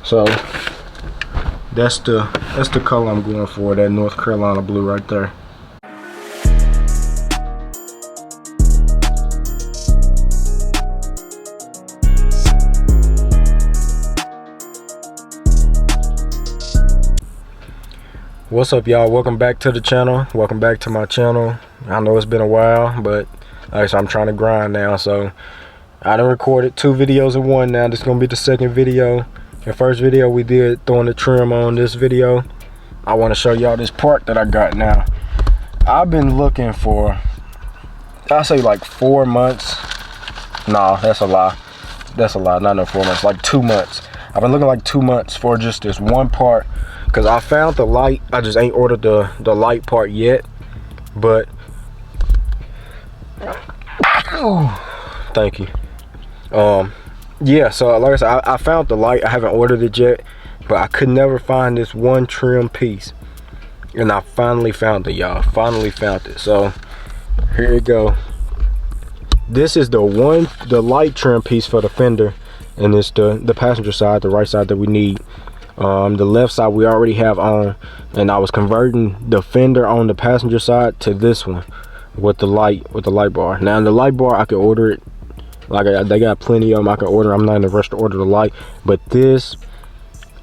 So that's the color I'm going for, that North Carolina blue right there. What's up, y'all? Welcome back to the channel. Welcome back to my channel. I know it's been a while, but like I said, I'm trying to grind now. So I done recorded 2 videos in one now. This is gonna be the second video. The first video we did throwing the trim on. This video I want to show y'all this part that I got now. I've been looking for, I say like 4 months. Nah, that's a lie. That's a lie. Not no 4 months, like 2 months. I've been looking like 2 months for just this one part, because I found the light. I just ain't ordered the light part yet. But oh, thank you. Yeah, so like I said, I found the light. I haven't ordered it yet, but I could never find this one trim piece, and I finally found it, y'all. Finally found it. So here you go. This is the light trim piece for the fender, and it's the passenger side, the right side that we need. The left side we already have on, and I was converting the fender on the passenger side to this one with the light bar. Now the light bar, I could order it. Like they got plenty of them I can order. I'm not in a rush to order the light, but this,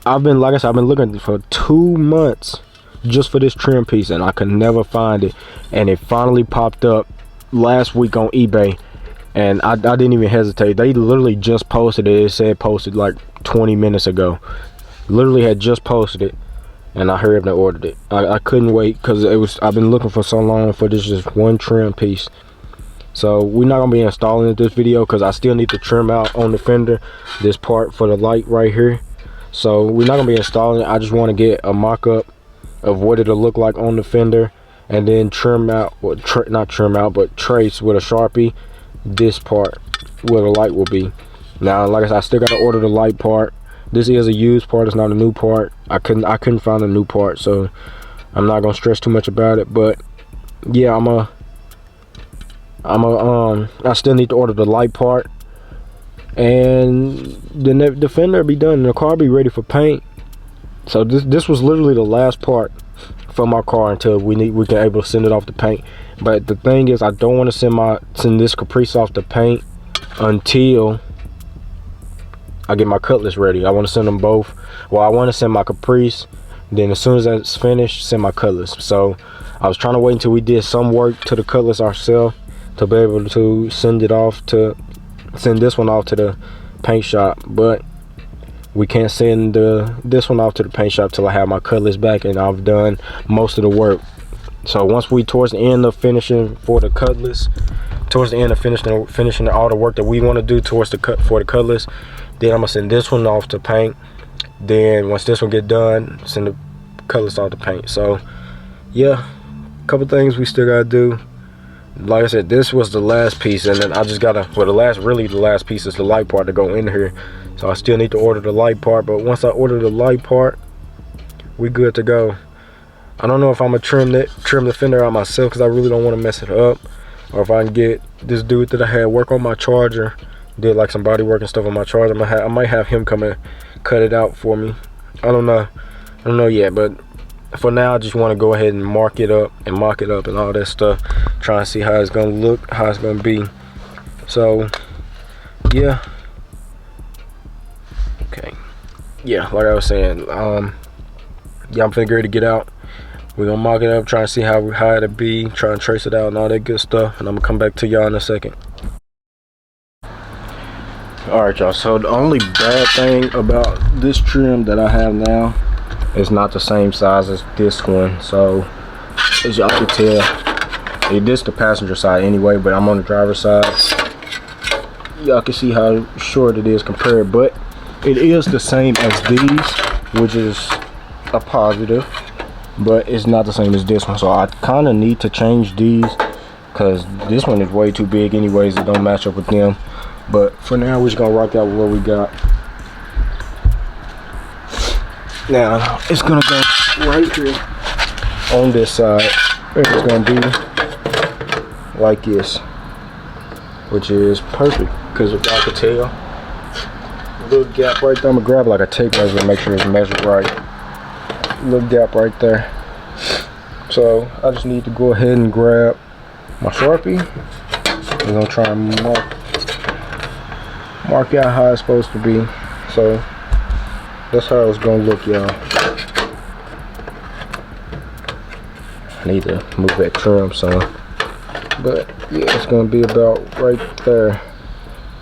like I said, I've been looking for 2 months just for this trim piece, and I could never find it. And it finally popped up last week on eBay, and I didn't even hesitate. They literally just posted it. It said posted like 20 minutes ago. Literally had just posted it, and I hurried up and ordered it. I couldn't wait, because I've been looking for so long for this just one trim piece. So we're not gonna be installing it this video, because I still need to trim out on the fender this part for the light right here. So we're not gonna be installing it. I just want to get a mock-up of what it'll look like on the fender, and then trim out, well, not trim out, but trace with a Sharpie this part where the light will be. Now, like I said, I still gotta order the light part. This is a used part, it's not a new part. I couldn't find a new part, so I'm not gonna stress too much about it. But yeah, I still need to order the light part, and then the fender will be done and the car be ready for paint. So this was literally the last part for my car until we can able to send it off to paint. But the thing is, I don't want to send this Caprice off to paint until I get my Cutlass ready. I want to send them both. Well, I want to send my Caprice, then as soon as that's finished, send my Cutlass. So I was trying to wait until we did some work to the Cutlass ourselves to be able to send this one off to the paint shop. But we can't send this one off to the paint shop till I have my Cutlass back and I've done most of the work. So once we towards the end of finishing for the Cutlass, towards the end of finishing all the work that we want to do towards for the Cutlass, then I'm gonna send this one off to paint. Then once this one get done, send the Cutlass off to paint. So yeah, a couple things we still gotta do. Like I said, this was the last piece, and then I just gotta, well, the last piece is the light part to go in here. So I still need to order the light part, but once I order the light part, we good to go. I don't know if I'm gonna trim the fender out myself, because I really don't want to mess it up, or if I can get this dude that I had work on my charger, did like some body work and stuff on my charger. I might have him come and cut it out for me. I don't know yet, but for now I just want to go ahead and mock it up and all that stuff, try and see how it's gonna look, how it's gonna be. So yeah, okay, yeah, like I was saying, yeah, I'm finna ready to get out. We're gonna mock it up, try and see how it'll be, try and trace it out and all that good stuff, and I'm gonna come back to y'all in a second. Alright, y'all, so the only bad thing about this trim that I have now is not the same size as this one. So as y'all can tell, this is the passenger side anyway, but I'm on the driver's side. Y'all can see how short it is compared, but it is the same as these, which is a positive, but it's not the same as this one. So I kind of need to change these, because this one is way too big anyways. It don't match up with them. But for now, we're just gonna rock out with what we got. Now it's gonna go right here on this side. It's gonna be like this, which is perfect, because if y'all can tell, little gap right there. I'm gonna grab like a tape measure and make sure it's measured right. Little gap right there. So I just need to go ahead and grab my Sharpie. We're gonna try and mark out how it's supposed to be. So that's how it's gonna look, y'all. I need to move that trim some, but yeah, it's gonna be about right there,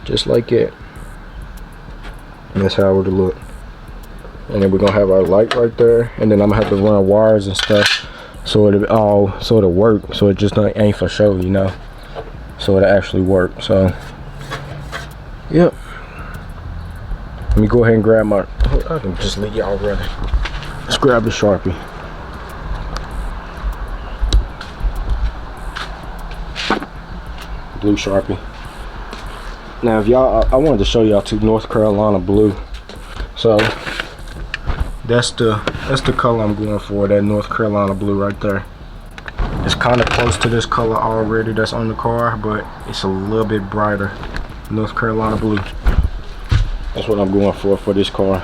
just like it. And that's how it'll look. And then we're gonna have our light right there, and then I'm gonna have to run wires and stuff so it'll work, so it just ain't for show, you know, so it'll actually work. So yep, let me go ahead and grab my, I can just leave y'all running. Let's grab the Sharpie. Blue Sharpie. Now if y'all, I wanted to show y'all two North Carolina blue. So that's the color I'm going for, that North Carolina blue right there. It's kind of close to this color already that's on the car, but it's a little bit brighter. North Carolina blue. That's what I'm going for this car.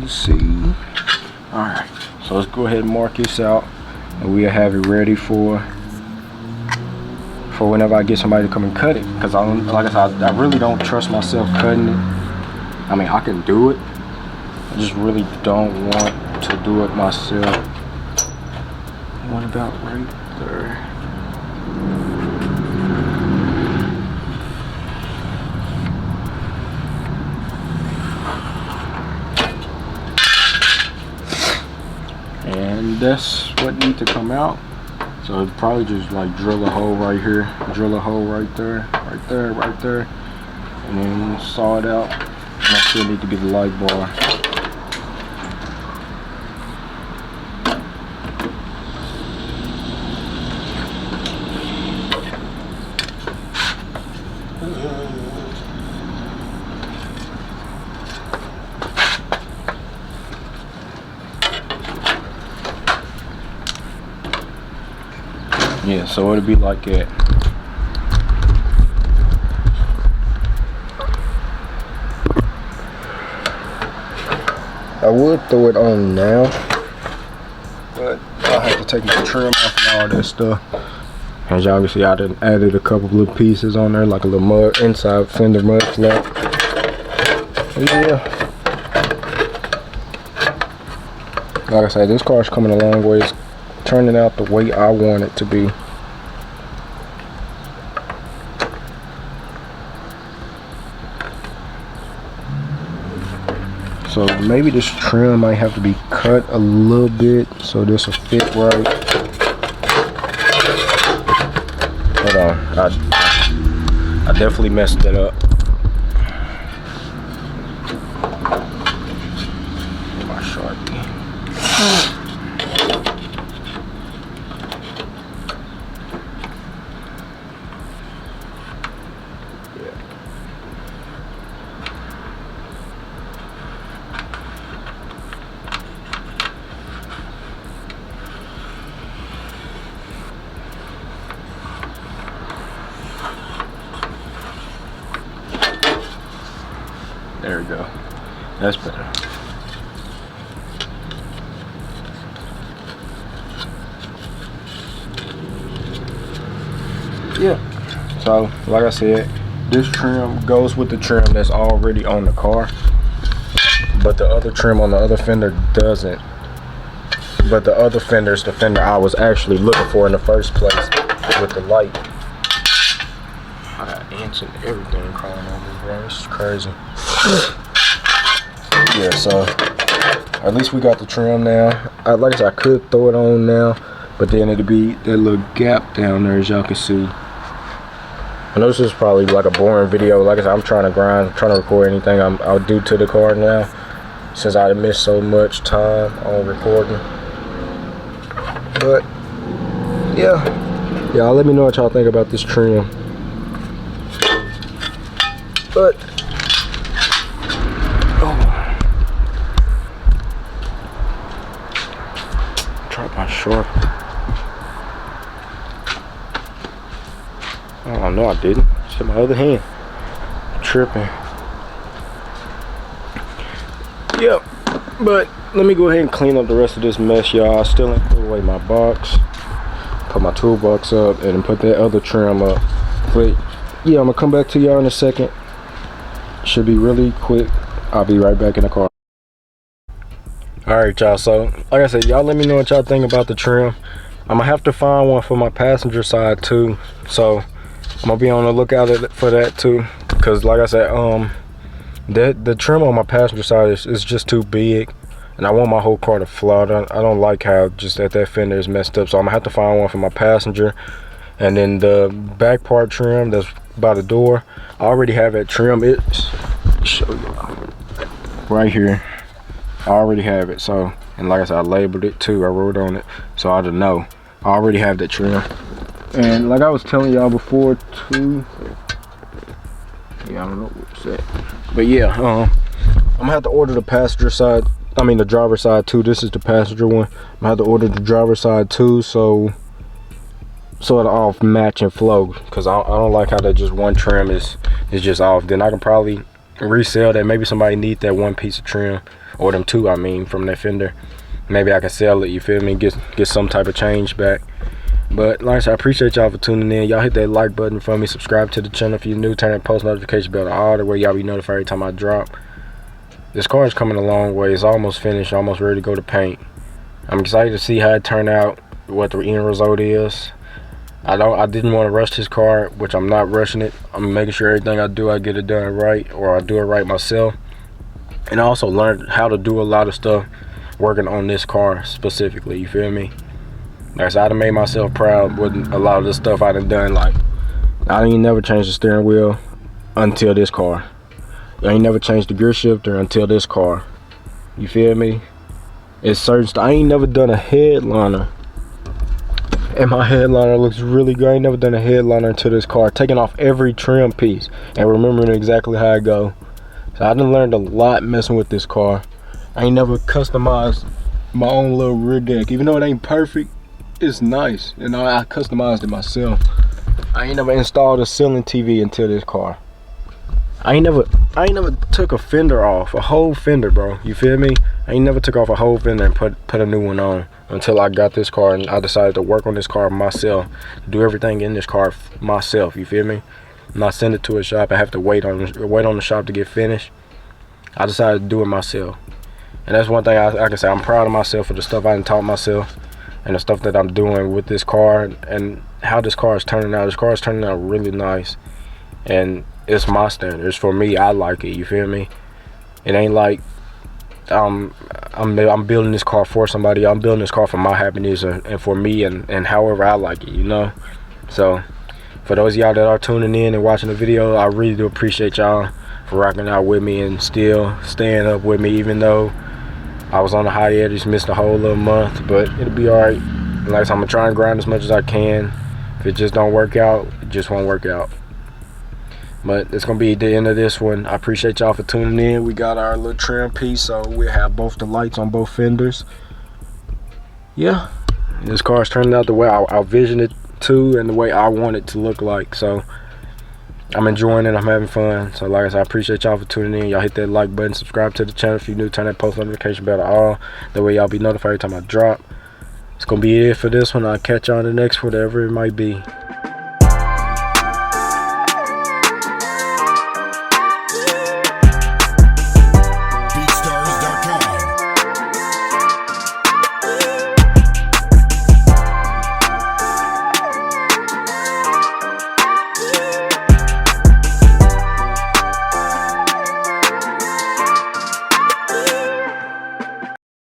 See. Alright, so let's go ahead and mark this out, and we'll have it ready for whenever I get somebody to come and cut it, because like I said, I really don't trust myself cutting it. I mean, I can do it, I just really don't want to do it myself. What about right there? And that's what needs to come out. So it'd probably just like drill a hole right here, drill a hole right there, right there, right there, and then saw it out. And I still need to get the light bar. Yeah, so it'll be like that. I would throw it on now, but I'll have to take the trim off and all that stuff. As y'all can see, I done added a couple little pieces on there, like a little mud, inside fender mud flap. Yeah. Like I said, this car's coming a long way. It's turning out the way I want it to be. So maybe this trim might have to be cut a little bit so this will fit right. Hold on, I definitely messed it up. My Sharpie. There we go. That's better. Yeah. So, like I said, this trim goes with the trim that's already on the car, but the other trim on the other fender doesn't. But the other fender is the fender I was actually looking for in the first place with the light. I got ants and everything crawling on me, bro. This is crazy. Yeah, so at least we got the trim now. Like I said, I could throw it on now, but then it'd be that little gap down there, as y'all can see. I know this is probably like a boring video. Like I said, I'm trying to grind, trying to record anything I'll do to the car now, since I missed so much time on recording. But yeah, y'all let me know what y'all think about this trim. But sharp. Oh no, I didn't. It's in my other hand. Tripping. Yep. But let me go ahead and clean up the rest of this mess, y'all. I still ain't throw away my box. Put my toolbox up and put that other trim up. But yeah, I'm gonna come back to y'all in a second. Should be really quick. I'll be right back in the car. Alright, y'all, so like I said, y'all let me know what y'all think about the trim. I'm gonna have to find one for my passenger side too, so I'm gonna be on the lookout for that too, because like I said, the trim on my passenger side is just too big, and I want my whole car to float. I don't like how just that fender is messed up, so I'm gonna have to find one for my passenger. And then the back part trim that's by the door, I already have that trim. It's show y'all right here. I already have it. So, and like I said, I labeled it too. I wrote on it, so I don't know. I already have that trim. And like I was telling y'all before too, yeah, I don't know what's that, but yeah, I'm gonna have to order the passenger side. I mean the driver side too. This is the passenger one. I'm gonna have to order the driver side too, so it'll all match and flow. Cause I don't like how that just one trim is just off. Then I can probably resell that. Maybe somebody need that one piece of trim, or them two, I mean, from that fender. Maybe I can sell it, you feel me, get some type of change back. But like I said, I appreciate y'all for tuning in. Y'all hit that like button for me, subscribe to the channel if you're new, turn that post notification bell to all, the way y'all be notified every time I drop. This car is coming a long way. It's almost finished, almost ready to go to paint. I'm excited to see how it turned out, what the end result is. I didn't want to rush this car, which I'm not rushing it. I'm making sure everything I do, I get it done right, or I do it right myself. And I also learned how to do a lot of stuff working on this car specifically, you feel me? Like I said, I done made myself proud with a lot of the stuff I done. Like, I ain't never changed the steering wheel until this car. I ain't never changed the gear shifter until this car. You feel me? It's certain stuff. I ain't never done a headliner. And my headliner looks really good. I ain't never done a headliner to this car. Taking off every trim piece and remembering exactly how it go. So I done learned a lot messing with this car. I ain't never customized my own little rear deck. Even though it ain't perfect, it's nice. You know, I customized it myself. I ain't never installed a ceiling TV until this car. I ain't never took a fender off, a whole fender, bro. You feel me? I ain't never took off a whole fender and put a new one on until I got this car, and I decided to work on this car myself, do everything in this car myself. You feel me? Not send it to a shop. I have to wait on the shop to get finished. I decided to do it myself, and that's one thing I can say. I'm proud of myself for the stuff I done taught myself, and the stuff that I'm doing with this car, and how this car is turning out. This car is turning out really nice, and it's my standards. For me, I like it. You feel me? It ain't like I'm building this car for somebody. I'm building this car for my happiness and for me, and however I like it, you know. So for those of y'all that are tuning in and watching the video, I really do appreciate y'all for rocking out with me and still staying up with me, even though I was on the hiatus, missed a whole little month. But it'll be all right. Like I said, I'm gonna try and grind as much as I can. If it just don't work out, it just won't work out. But it's gonna be the end of this one. I appreciate y'all for tuning in. We got our little trim piece, so we have both the lights on both fenders. Yeah, this car is turning out the way I envisioned it to, and the way I want it to look like. So I'm enjoying it. I'm having fun. So like I said, I appreciate y'all for tuning in. Y'all hit that like button, subscribe to the channel if you're new, turn that post notification bell to all. That way y'all be notified every time I drop. It's gonna be it for this one. I'll catch y'all on the next, whatever it might be.